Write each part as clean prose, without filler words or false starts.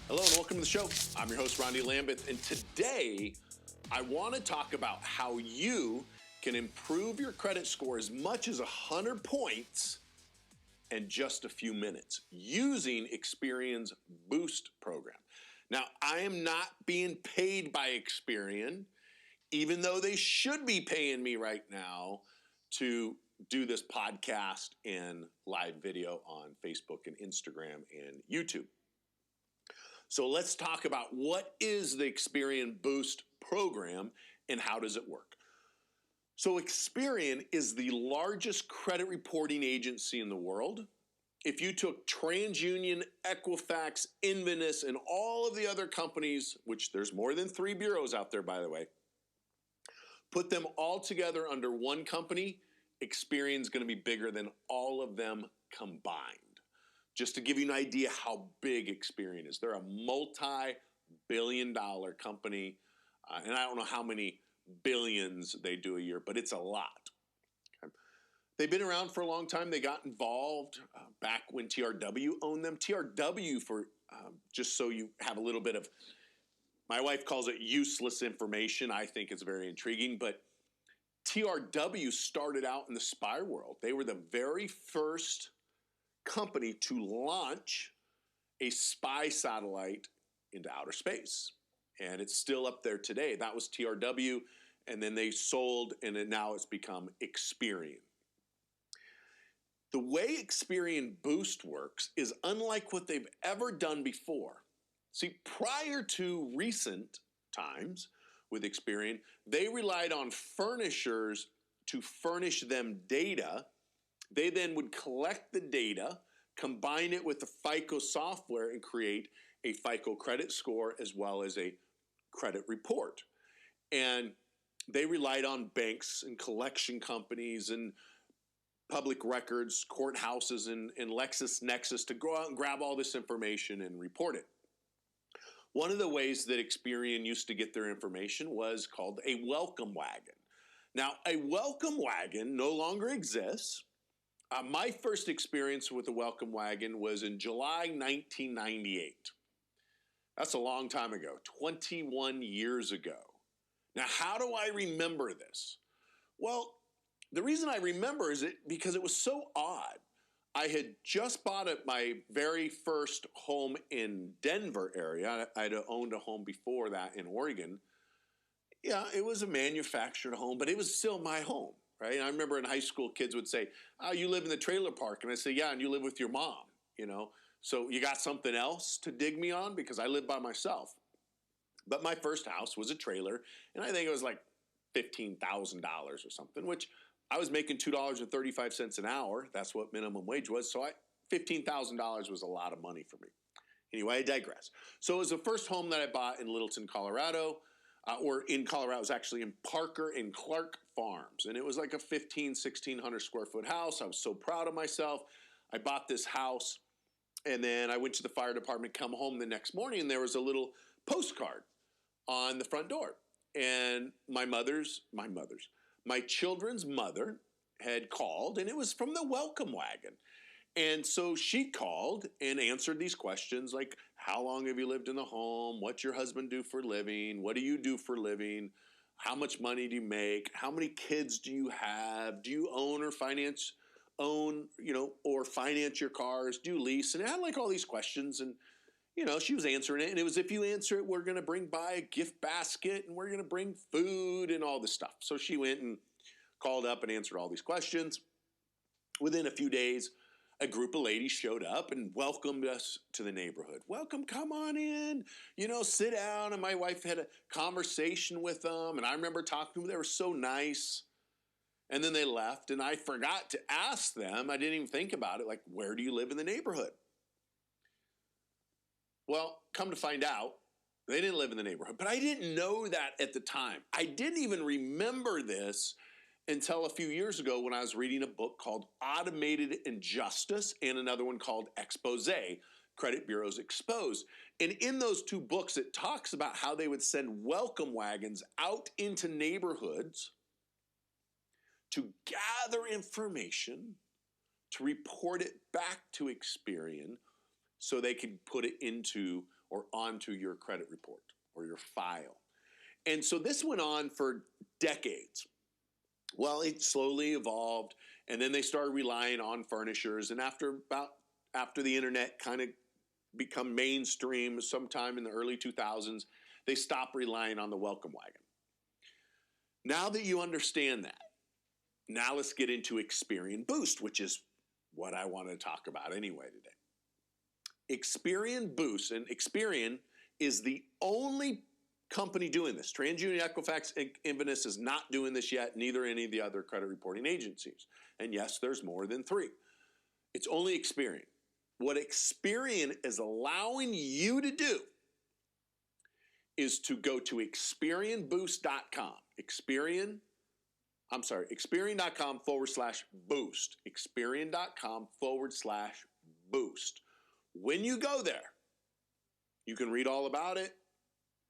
Hello and welcome to the show. I'm your host, Rondi Lambeth, and today I want to talk about how you can improve your credit score as much as 100 points in just a few minutes using Experian's Boost program. Now, I am not being paid by Experian, even though they should be paying me right now to do this podcast and live video on Facebook and Instagram and YouTube. So let's talk about what is the Experian Boost program and how does it work. So Experian is the largest credit reporting agency in the world. If you took TransUnion, Equifax, Inverness, and all of the other companies, which there's more than 3 bureaus out there, by the way, put them all together under one company, Experian's going to be bigger than all of them combined. Just to give you an idea how big Experian is. They're a multi-billion-dollar company, and I don't know how many billions they do a year, but it's a lot. Okay. They've been around for a long time. They got involved back when TRW owned them. TRW, for just so you have a little bit of, my wife calls it useless information. I think it's very intriguing, but TRW started out in the spy world. They were the very first company to launch a spy satellite into outer space. And it's still up there today. That was TRW, and then they sold, and now it's become Experian. The way Experian Boost works is unlike what they've ever done before. See, prior to recent times with Experian, they relied on furnishers to furnish them data. They then would collect the data, combine it with the FICO software, and create a FICO credit score as well as a credit report. And they relied on banks and collection companies and public records, courthouses, and LexisNexis to go out and grab all this information and report it. One of the ways that Experian used to get their information was called a welcome wagon. Now, a welcome wagon no longer exists. My first experience with the welcome wagon was in July 1998. That's a long time ago, 21 years ago. Now, how do I remember this? Well, the reason I remember is because it was so odd. I had just bought my very first home in Denver area. I'd owned a home before that in Oregon. Yeah, it was a manufactured home, but it was still my home, right? And I remember in high school, kids would say, "Oh, you live in the trailer park." And I say, "Yeah, and you live with your mom, you know? So you got something else to dig me on?" Because I live by myself. But my first house was a trailer, and I think it was like $15,000 or something, which I was making $2.35 an hour. That's what minimum wage was. So $15,000 was a lot of money for me. Anyway, I digress. So it was the first home that I bought in Littleton, Colorado, or in Colorado. It was actually in Parker and Clark Farms. And it was like a 1,600 square foot house. I was so proud of myself. I bought this house, and then I went to the fire department, come home the next morning, and there was a little postcard on the front door. And my children's mother had called, and it was from the welcome wagon. And so she called and answered these questions like, how long have you lived in the home? What's your husband do for a living? What do you do for a living? How much money do you make? How many kids do you have? Do you own or finance your cars? Do you lease? And it had like all these questions, and she was answering it, and it was, if you answer it, we're going to bring by a gift basket, and we're going to bring food and all this stuff. So she went and called up and answered all these questions. Within a few days, a group of ladies showed up and welcomed us to the neighborhood. Welcome, come on in, sit down. And my wife had a conversation with them, and I remember talking to them. They were so nice. And then they left, and I forgot to ask them. I didn't even think about it, like, where do you live in the neighborhood? Well, come to find out, they didn't live in the neighborhood. But I didn't know that at the time. I didn't even remember this until a few years ago when I was reading a book called Automated Injustice and another one called Expose, Credit Bureaus Exposed. And in those two books, it talks about how they would send welcome wagons out into neighborhoods to gather information, to report it back to Experian, so they can put it into or onto your credit report or your file. And so this went on for decades. Well, it slowly evolved, and then they started relying on furnishers. And after the internet kind of become mainstream sometime in the early 2000s, they stopped relying on the welcome wagon. Now that you understand that, now let's get into Experian Boost, which is what I want to talk about anyway today. Experian Boost, and Experian is the only company doing this. TransUnion, Equifax, Inverness is not doing this yet, neither any of the other credit reporting agencies. And yes, there's more than 3. It's only Experian. What Experian is allowing you to do is to go to experianboost.com. Experian.com/boost. Experian.com/boost. When you go there, you can read all about it.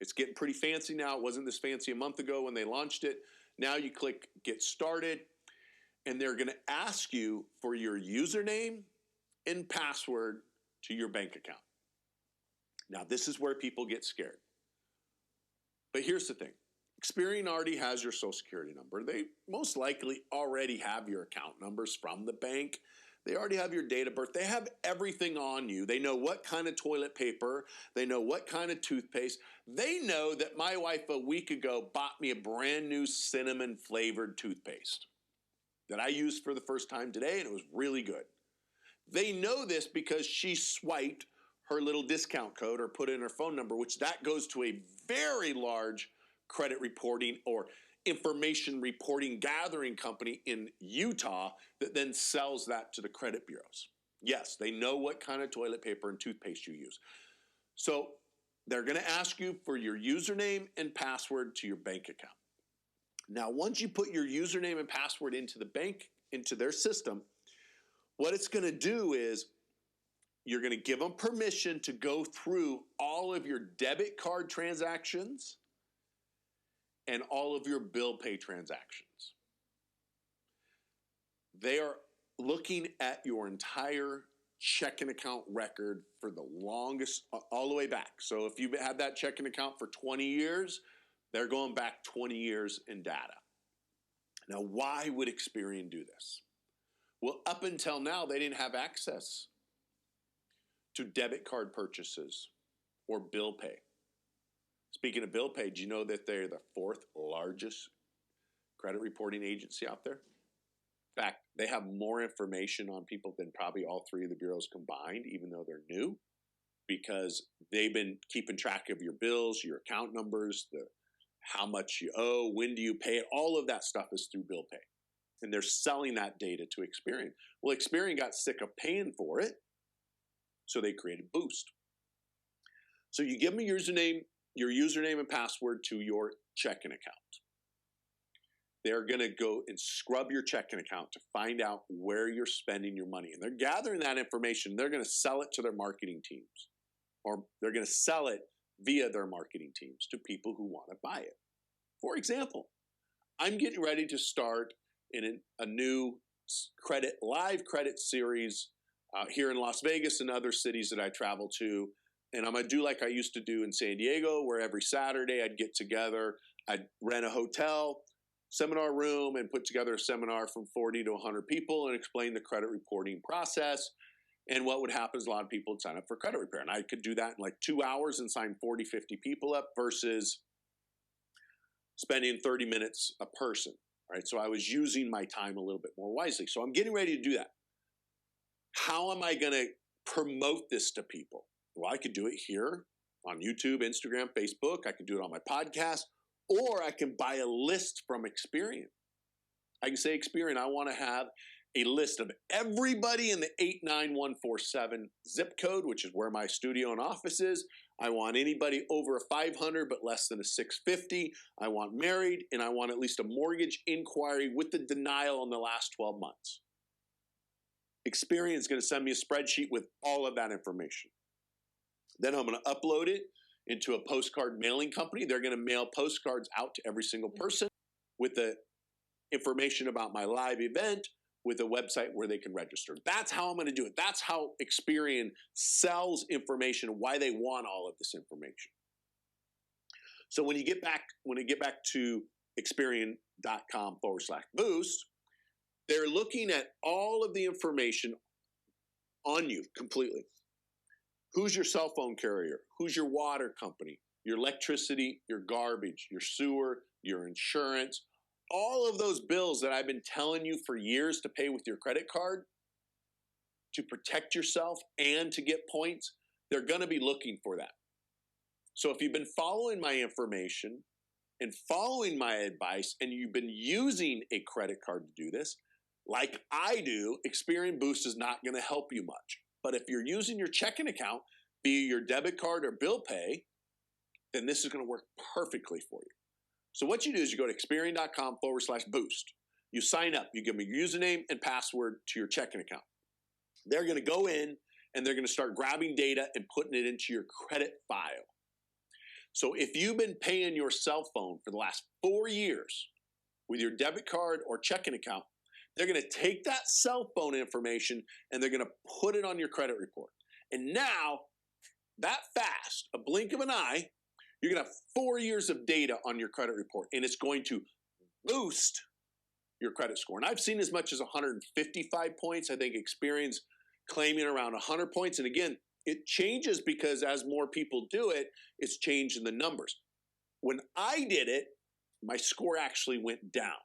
It's getting pretty fancy now. It wasn't this fancy a month ago when they launched it. Now you click Get Started, and they're going to ask you for your username and password to your bank account. Now, this is where people get scared. But here's the thing. Experian already has your social security number. They most likely already have your account numbers from the bank. They already have your date of birth. They have everything on you. They know what kind of toilet paper. They know what kind of toothpaste. They know that my wife a week ago bought me a brand new cinnamon flavored toothpaste that I used for the first time today, and it was really good. They know this because she swiped her little discount code or put in her phone number, which that goes to a very large credit reporting or information reporting gathering company in Utah that then sells that to the credit bureaus. Yes, they know what kind of toilet paper and toothpaste you use. So they're going to ask you for your username and password to your bank account. Now, once you put your username and password into the bank, into their system, what it's going to do is you're going to give them permission to go through all of your debit card transactions and all of your bill pay transactions. They are looking at your entire checking account record for the longest, all the way back. So if you've had that checking account for 20 years, they're going back 20 years in data. Now, why would Experian do this? Well, up until now, they didn't have access to debit card purchases or bill pay. Speaking of bill pay, do you know that they're the 4th largest credit reporting agency out there? In fact, they have more information on people than probably all 3 of the bureaus combined, even though they're new, because they've been keeping track of your bills, your account numbers, how much you owe, when do you pay it. All of that stuff is through bill pay. And they're selling that data to Experian. Well, Experian got sick of paying for it, so they created Boost. So you give them your username and password to your checking account. They're going to go and scrub your checking account to find out where you're spending your money. And they're gathering that information. They're going to sell it to their marketing teams, or they're going to sell it via their marketing teams to people who want to buy it. For example, I'm getting ready to start in a new live credit series here in Las Vegas and other cities that I travel to. And I'm going to do like I used to do in San Diego, where every Saturday I'd get together, I'd rent a hotel, seminar room, and put together a seminar from 40 to 100 people and explain the credit reporting process. And what would happen is a lot of people would sign up for credit repair. And I could do that in like 2 hours and sign 40, 50 people up versus spending 30 minutes a person, right? So I was using my time a little bit more wisely. So I'm getting ready to do that. How am I going to promote this to people? Well, I could do it here on YouTube, Instagram, Facebook. I could do it on my podcast, or I can buy a list from Experian. I can say, Experian, I want to have a list of everybody in the 89147 zip code, which is where my studio and office is. I want anybody over a 500 but less than a 650. I want married, and I want at least a mortgage inquiry with the denial in the last 12 months. Experian is going to send me a spreadsheet with all of that information. Then I'm going to upload it into a postcard mailing company. They're going to mail postcards out to every single person with the information about my live event, with a website where they can register. That's how I'm going to do it. That's how Experian sells information, why they want all of this information. So when you get back to Experian.com/boost, they're looking at all of the information on you completely. Who's your cell phone carrier? Who's your water company? Your electricity, your garbage, your sewer, your insurance, all of those bills that I've been telling you for years to pay with your credit card to protect yourself and to get points, they're going to be looking for that. So if you've been following my information and following my advice and you've been using a credit card to do this, like I do, Experian Boost is not going to help you much. But if you're using your checking account via your debit card or bill pay, then this is going to work perfectly for you. So what you do is you go to Experian.com/boost. You sign up. You give them your username and password to your checking account. They're going to go in and they're going to start grabbing data and putting it into your credit file. So if you've been paying your cell phone for the last 4 years with your debit card or checking account, they're going to take that cell phone information and they're going to put it on your credit report. And now, that fast, a blink of an eye, you're going to have 4 years of data on your credit report, and it's going to boost your credit score. And I've seen as much as 155 points. I think Experian's claiming around 100 points. And again, it changes because as more people do it, it's changing the numbers. When I did it, my score actually went down.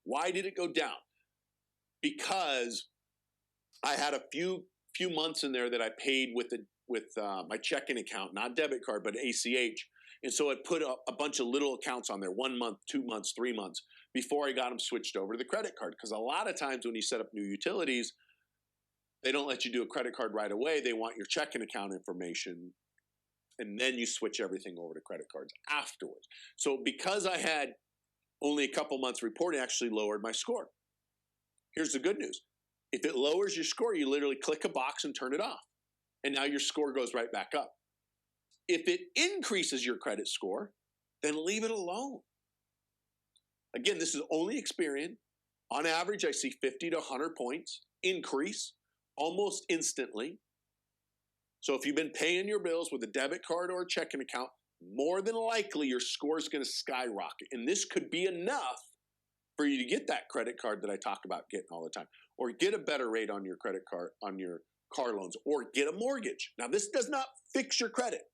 Why did it go down? Because I had a few months in there that I paid with my checking account, not debit card, but ACH. And so it put a bunch of little accounts on there, 1 month, 2 months, 3 months, before I got them switched over to the credit card. Because a lot of times when you set up new utilities, they don't let you do a credit card right away. They want your checking account information, and then you switch everything over to credit cards afterwards. So because I had only a couple months reporting, actually lowered my score. Here's the good news. If it lowers your score, you literally click a box and turn it off. And now your score goes right back up. If it increases your credit score, then leave it alone. Again, this is only Experian. On average, I see 50 to 100 points increase almost instantly. So if you've been paying your bills with a debit card or a checking account, more than likely your score is going to skyrocket. And this could be enough for you to get that credit card that I talk about getting all the time, or get a better rate on your credit card, on your car loans, or get a mortgage. Now, this does not fix your credit.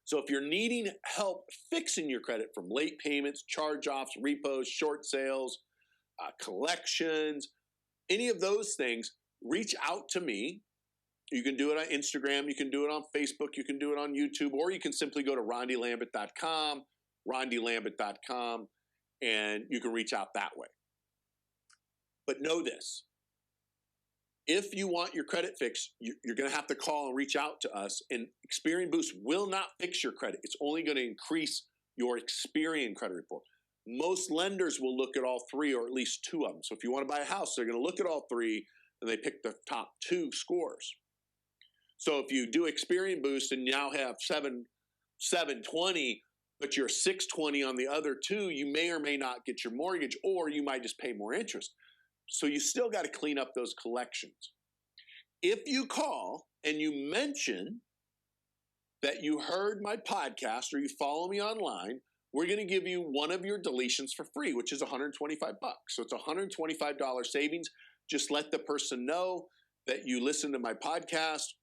So if you're needing help fixing your credit from late payments, charge-offs, repos, short sales, collections, any of those things, reach out to me. You can do it on Instagram, you can do it on Facebook, you can do it on YouTube, or you can simply go to rondilambeth.com, and you can reach out that way. But know this. If you want your credit fixed, you're going to have to call and reach out to us. And Experian Boost will not fix your credit. It's only going to increase your Experian credit report. Most lenders will look at all three, or at least two of them. So if you want to buy a house, they're going to look at all three, and they pick the top two scores. So if you do Experian Boost and now have 720, but you're 620 on the other two, you may or may not get your mortgage, or you might just pay more interest. So you still got to clean up those collections. If you call and you mention that you heard my podcast or you follow me online, we're going to give you one of your deletions for free, which is $125. So it's $125 savings. Just let the person know that you listen to my podcast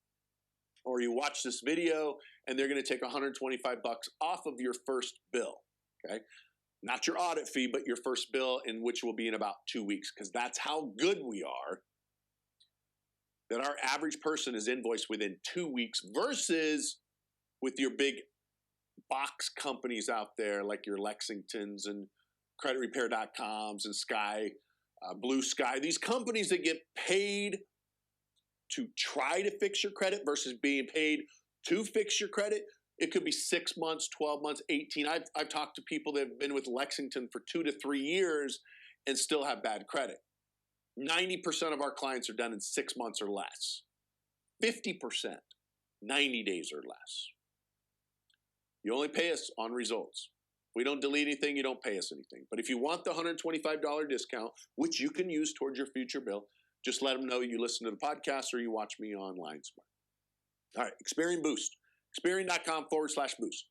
or you watch this video, and they're going to take $125 off of your first bill. Okay? Not your audit fee, but your first bill, in which will be in about 2 weeks, because that's how good we are, that our average person is invoiced within 2 weeks versus with your big box companies out there like your Lexingtons and creditrepair.coms and Blue Sky. These companies that get paid to try to fix your credit versus being paid to fix your credit. It could be 6 months, 12 months, 18. I've talked to people that have been with Lexington for 2 to 3 years and still have bad credit. 90% of our clients are done in 6 months or less. 50%, 90 days or less. You only pay us on results. We don't delete anything. You don't pay us anything. But if you want the $125 discount, which you can use towards your future bill, just let them know you listen to the podcast or you watch me online somewhere. All right, Experian Boost. Experian.com/boost.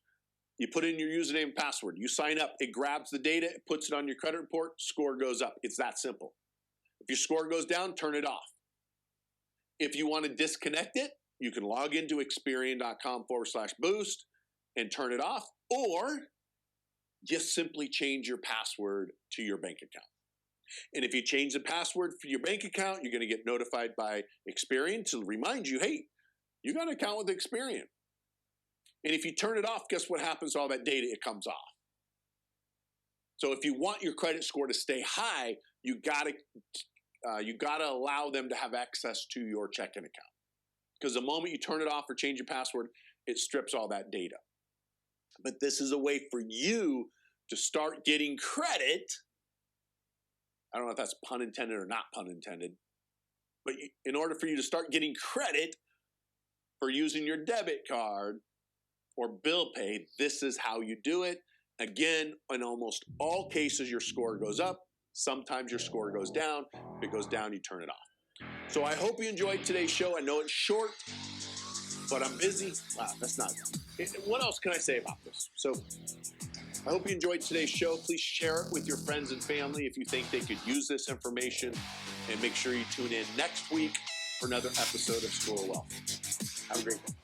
You put in your username and password. You sign up. It grabs the data. It puts it on your credit report. Score goes up. It's that simple. If your score goes down, turn it off. If you want to disconnect it, you can log into Experian.com/boost and turn it off, or just simply change your password to your bank account. And if you change the password for your bank account, you're going to get notified by Experian to remind you, hey, you got an account with Experian. And if you turn it off, guess what happens to all that data? It comes off. So if you want your credit score to stay high, you gotta allow them to have access to your checking account. Because the moment you turn it off or change your password, it strips all that data. But this is a way for you to start getting credit. I don't know if that's pun intended or not pun intended. But in order for you to start getting credit for using your debit card or bill pay, this is how you do it. Again, in almost all cases, your score goes up. Sometimes your score goes down. If it goes down, you turn it off. So I hope you enjoyed today's show. I know it's short, but I'm busy. Wow, that's not it. What else can I say about this? So I hope you enjoyed today's show. Please share it with your friends and family if you think they could use this information. And make sure you tune in next week for another episode of Store Wealth. Have a great day.